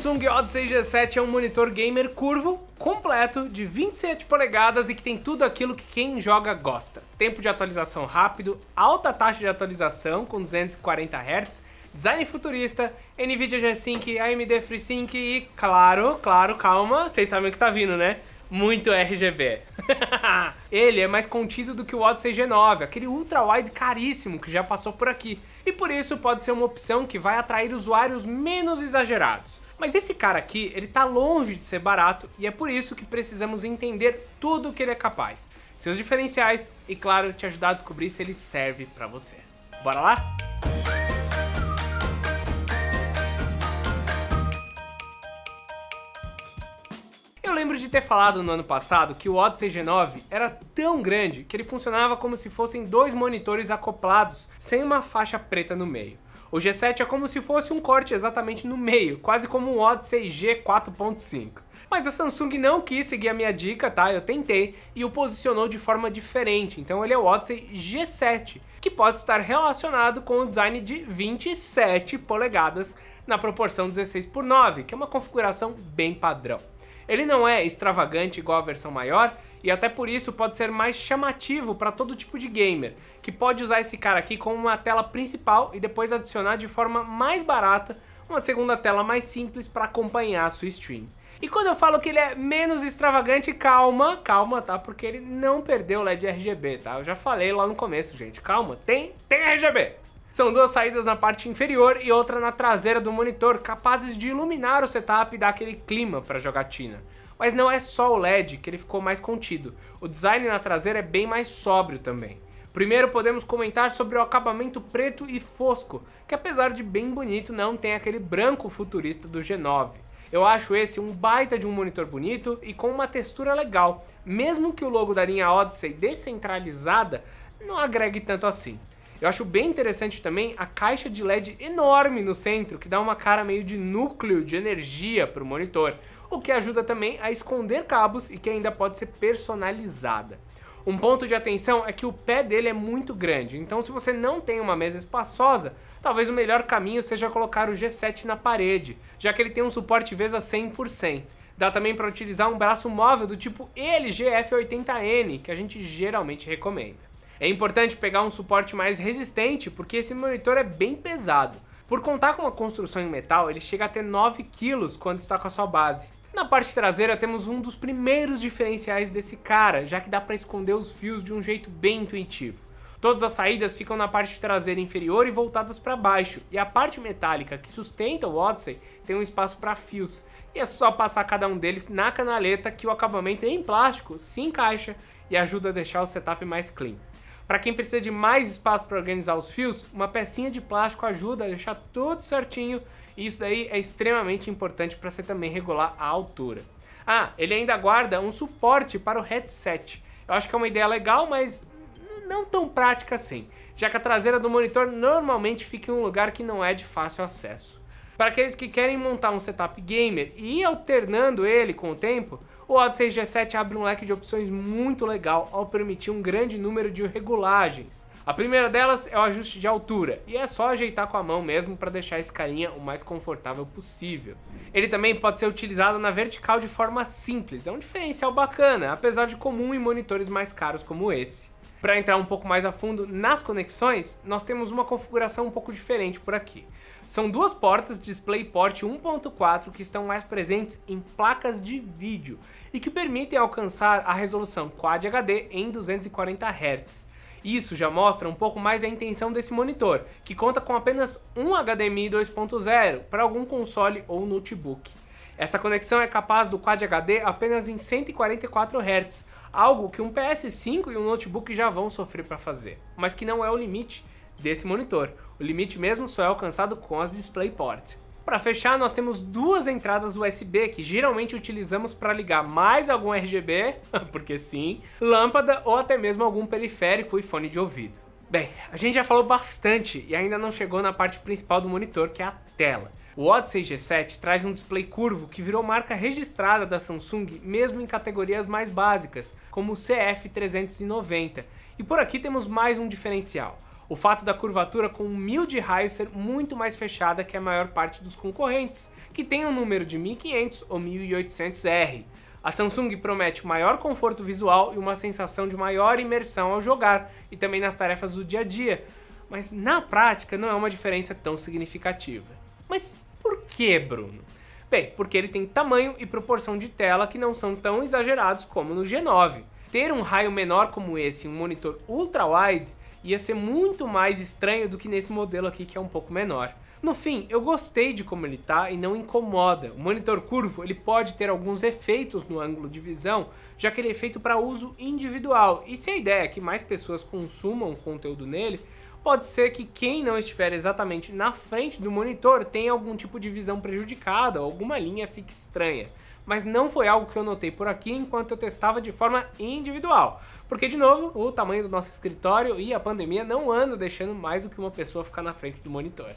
Samsung Odyssey G7 é um monitor gamer curvo, completo, de 27 polegadas e que tem tudo aquilo que quem joga gosta. Tempo de atualização rápido, alta taxa de atualização com 240 Hz, design futurista, NVIDIA G5, AMD FreeSync e, claro, calma, vocês sabem o que tá vindo, né? Muito RGB. Ele é mais contido do que o Odyssey G9, aquele ultra-wide caríssimo que já passou por aqui. E por isso pode ser uma opção que vai atrair usuários menos exagerados. Mas esse cara aqui, ele tá longe de ser barato e é por isso que precisamos entender tudo o que ele é capaz, seus diferenciais e, claro, te ajudar a descobrir se ele serve pra você. Bora lá? Eu lembro de ter falado no ano passado que o Odyssey G9 era tão grande que ele funcionava como se fossem dois monitores acoplados, sem uma faixa preta no meio. O G7 é como se fosse um corte exatamente no meio, quase como um Odyssey G4.5. Mas a Samsung não quis seguir a minha dica, tá? Eu tentei e o posicionou de forma diferente, então ele é o Odyssey G7, que pode estar relacionado com o design de 27 polegadas na proporção 16:9, que é uma configuração bem padrão. Ele não é extravagante igual a versão maior e até por isso pode ser mais chamativo para todo tipo de gamer, que pode usar esse cara aqui como uma tela principal e depois adicionar de forma mais barata uma segunda tela mais simples para acompanhar a sua stream. E quando eu falo que ele é menos extravagante, calma, tá? Porque ele não perdeu o LED RGB, tá? Eu já falei lá no começo, gente, calma, tem RGB! São duas saídas na parte inferior e outra na traseira do monitor, capazes de iluminar o setup e dar aquele clima para jogatina. Mas não é só o LED que ele ficou mais contido, o design na traseira é bem mais sóbrio também. Primeiro podemos comentar sobre o acabamento preto e fosco, que apesar de bem bonito não tem aquele branco futurista do G9. Eu acho esse um baita de um monitor bonito e com uma textura legal, mesmo que o logo da linha Odyssey descentralizada não agregue tanto assim. Eu acho bem interessante também a caixa de LED enorme no centro, que dá uma cara meio de núcleo de energia para o monitor, o que ajuda também a esconder cabos e que ainda pode ser personalizada. Um ponto de atenção é que o pé dele é muito grande, então se você não tem uma mesa espaçosa, talvez o melhor caminho seja colocar o G7 na parede, já que ele tem um suporte VESA 100%. Dá também para utilizar um braço móvel do tipo LG F80N, que a gente geralmente recomenda. É importante pegar um suporte mais resistente porque esse monitor é bem pesado. Por contar com uma construção em metal, ele chega a ter 9 kg quando está com a sua base. Na parte traseira temos um dos primeiros diferenciais desse cara, já que dá para esconder os fios de um jeito bem intuitivo. Todas as saídas ficam na parte traseira inferior e voltadas para baixo, e a parte metálica que sustenta o Odyssey tem um espaço para fios, e é só passar cada um deles na canaleta que o acabamento em plástico se encaixa e ajuda a deixar o setup mais clean. Para quem precisa de mais espaço para organizar os fios, uma pecinha de plástico ajuda a deixar tudo certinho e isso daí é extremamente importante para você também regular a altura. Ah, ele ainda guarda um suporte para o headset. Eu acho que é uma ideia legal, mas não tão prática assim, já que a traseira do monitor normalmente fica em um lugar que não é de fácil acesso. Para aqueles que querem montar um setup gamer e ir alternando ele com o tempo, o Odyssey G7 abre um leque de opções muito legal ao permitir um grande número de regulagens. A primeira delas é o ajuste de altura, e é só ajeitar com a mão mesmo para deixar esse carinha o mais confortável possível. Ele também pode ser utilizado na vertical de forma simples, é um diferencial bacana, apesar de comum em monitores mais caros como esse. Para entrar um pouco mais a fundo nas conexões, nós temos uma configuração um pouco diferente por aqui. São duas portas DisplayPort 1.4 que estão mais presentes em placas de vídeo e que permitem alcançar a resolução Quad HD em 240 Hz. Isso já mostra um pouco mais a intenção desse monitor, que conta com apenas um HDMI 2.0 para algum console ou notebook. Essa conexão é capaz do Quad HD apenas em 144 Hz, algo que um PS5 e um notebook já vão sofrer para fazer, mas que não é o limite desse monitor. O limite mesmo só é alcançado com as DisplayPort. Para fechar, nós temos duas entradas USB que geralmente utilizamos para ligar mais algum RGB, porque sim, lâmpada ou até mesmo algum periférico e fone de ouvido. Bem, a gente já falou bastante e ainda não chegou na parte principal do monitor, que é a tela. O Odyssey G7 traz um display curvo que virou marca registrada da Samsung mesmo em categorias mais básicas, como o CF390. E por aqui temos mais um diferencial. O fato da curvatura com 1000 de raio ser muito mais fechada que a maior parte dos concorrentes, que tem um número de 1500 ou 1800R. A Samsung promete maior conforto visual e uma sensação de maior imersão ao jogar, e também nas tarefas do dia a dia, mas na prática não é uma diferença tão significativa. Mas por que, Bruno? Bem, porque ele tem tamanho e proporção de tela que não são tão exagerados como no G9. Ter um raio menor como esse em um monitor ultra-wide ia ser muito mais estranho do que nesse modelo aqui que é um pouco menor. No fim, eu gostei de como ele tá e não incomoda. O monitor curvo ele pode ter alguns efeitos no ângulo de visão, já que ele é feito para uso individual, e se a ideia é que mais pessoas consumam conteúdo nele, pode ser que quem não estiver exatamente na frente do monitor tenha algum tipo de visão prejudicada ou alguma linha fique estranha. Mas não foi algo que eu notei por aqui enquanto eu testava de forma individual, porque de novo, o tamanho do nosso escritório e a pandemia não andam deixando mais do que uma pessoa ficar na frente do monitor.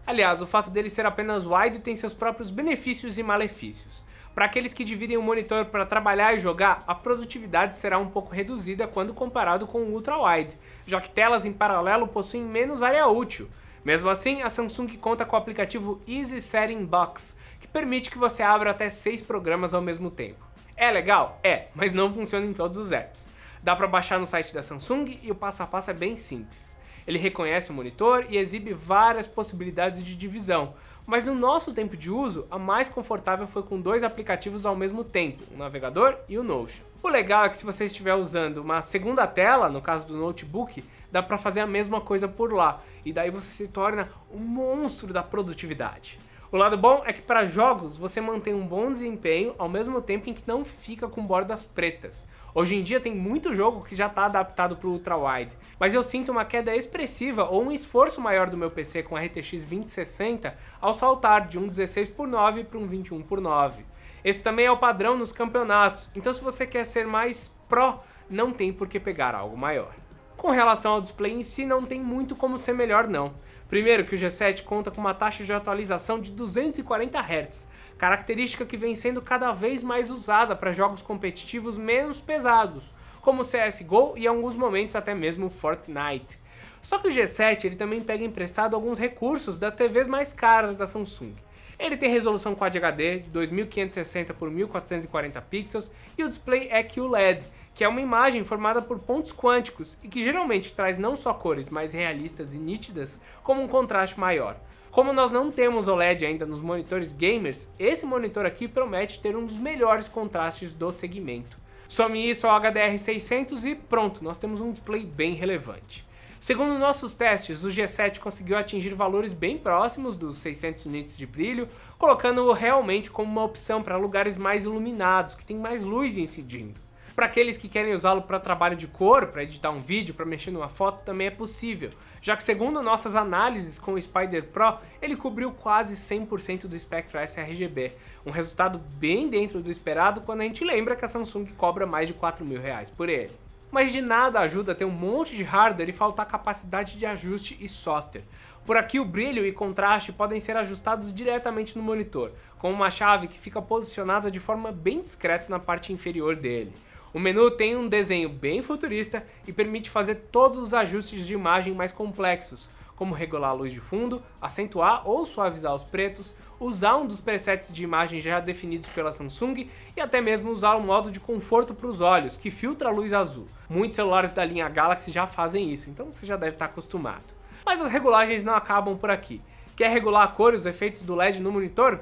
Aliás, o fato dele ser apenas wide tem seus próprios benefícios e malefícios. Para aqueles que dividem o monitor para trabalhar e jogar, a produtividade será um pouco reduzida quando comparado com o ultra-wide, já que telas em paralelo possuem menos área útil. Mesmo assim, a Samsung conta com o aplicativo Easy Setting Box, que permite que você abra até 6 programas ao mesmo tempo. É legal? É, mas não funciona em todos os apps. Dá para baixar no site da Samsung e o passo a passo é bem simples. Ele reconhece o monitor e exibe várias possibilidades de divisão, mas no nosso tempo de uso, a mais confortável foi com 2 aplicativos ao mesmo tempo, o navegador e o Notion. O legal é que se você estiver usando uma segunda tela, no caso do notebook, dá para fazer a mesma coisa por lá, e daí você se torna um monstro da produtividade. O lado bom é que para jogos você mantém um bom desempenho ao mesmo tempo em que não fica com bordas pretas. Hoje em dia tem muito jogo que já está adaptado para o ultra-wide, mas eu sinto uma queda expressiva ou um esforço maior do meu PC com a RTX 2060 ao saltar de um 16:9 para um 21:9. Esse também é o padrão nos campeonatos, então se você quer ser mais pro, não tem por que pegar algo maior. Com relação ao display em si, não tem muito como ser melhor não. Primeiro que o G7 conta com uma taxa de atualização de 240 Hz, característica que vem sendo cada vez mais usada para jogos competitivos menos pesados, como CSGO e em alguns momentos até mesmo Fortnite. Só que o G7 ele também pega emprestado alguns recursos das TVs mais caras da Samsung. Ele tem resolução Quad HD de 2560 por 1440 pixels e o display é QLED, que é uma imagem formada por pontos quânticos e que geralmente traz não só cores mais realistas e nítidas, como um contraste maior. Como nós não temos OLED ainda nos monitores gamers, esse monitor aqui promete ter um dos melhores contrastes do segmento. Some isso ao HDR600 e pronto, nós temos um display bem relevante. Segundo nossos testes, o G7 conseguiu atingir valores bem próximos dos 600 nits de brilho, colocando-o realmente como uma opção para lugares mais iluminados, que tem mais luz incidindo. Para aqueles que querem usá-lo para trabalho de cor, para editar um vídeo, para mexer numa foto, também é possível, já que segundo nossas análises com o Spider Pro, ele cobriu quase 100% do espectro sRGB, um resultado bem dentro do esperado quando a gente lembra que a Samsung cobra mais de R$4.000 por ele. Mas de nada ajuda ter um monte de hardware e faltar capacidade de ajuste e software. Por aqui o brilho e contraste podem ser ajustados diretamente no monitor, com uma chave que fica posicionada de forma bem discreta na parte inferior dele. O menu tem um desenho bem futurista e permite fazer todos os ajustes de imagem mais complexos, como regular a luz de fundo, acentuar ou suavizar os pretos, usar um dos presets de imagem já definidos pela Samsung e até mesmo usar o modo de conforto para os olhos, que filtra a luz azul. Muitos celulares da linha Galaxy já fazem isso, então você já deve estar acostumado. Mas as regulagens não acabam por aqui. Quer regular a cor e os efeitos do LED no monitor?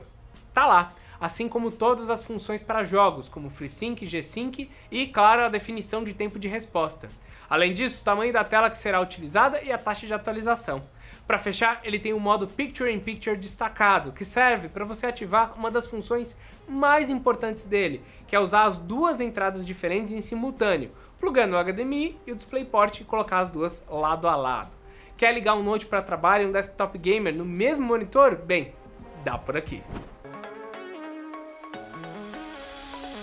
Tá lá! Assim como todas as funções para jogos, como FreeSync, G-Sync e, claro, a definição de tempo de resposta. Além disso, o tamanho da tela que será utilizada e a taxa de atualização. Para fechar, ele tem o modo Picture in Picture destacado, que serve para você ativar uma das funções mais importantes dele, que é usar as duas entradas diferentes em simultâneo, plugando o HDMI e o DisplayPort e colocar as duas lado a lado. Quer ligar um Note para trabalho e um desktop gamer no mesmo monitor? Bem, dá por aqui.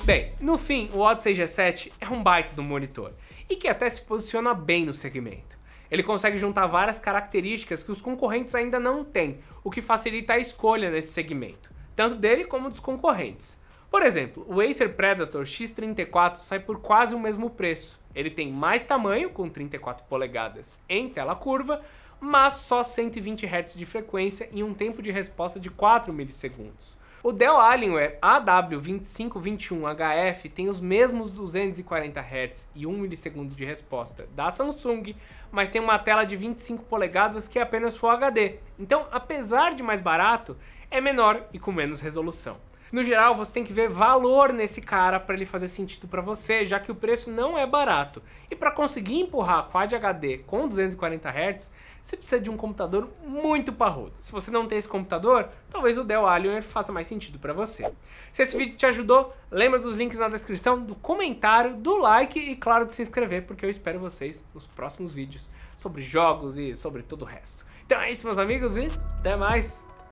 Bem, no fim, o Odyssey G7 é um baita do monitor, e que até se posiciona bem no segmento. Ele consegue juntar várias características que os concorrentes ainda não têm, o que facilita a escolha nesse segmento, tanto dele como dos concorrentes. Por exemplo, o Acer Predator X34 sai por quase o mesmo preço. Ele tem mais tamanho, com 34 polegadas em tela curva, mas só 120 Hz de frequência e um tempo de resposta de 4 milissegundos. O Dell Alienware AW2521HF tem os mesmos 240 Hz e 1 milissegundo de resposta da Samsung, mas tem uma tela de 25 polegadas que é apenas Full HD. Então, apesar de mais barato, é menor e com menos resolução. No geral, você tem que ver valor nesse cara para ele fazer sentido para você, já que o preço não é barato. E para conseguir empurrar Quad HD com 240 Hz, você precisa de um computador muito parrudo. Se você não tem esse computador, talvez o Dell Alienware faça mais sentido para você. Se esse vídeo te ajudou, lembra dos links na descrição, do comentário, do like e, claro, de se inscrever, porque eu espero vocês nos próximos vídeos sobre jogos e sobre todo o resto. Então é isso, meus amigos, e até mais!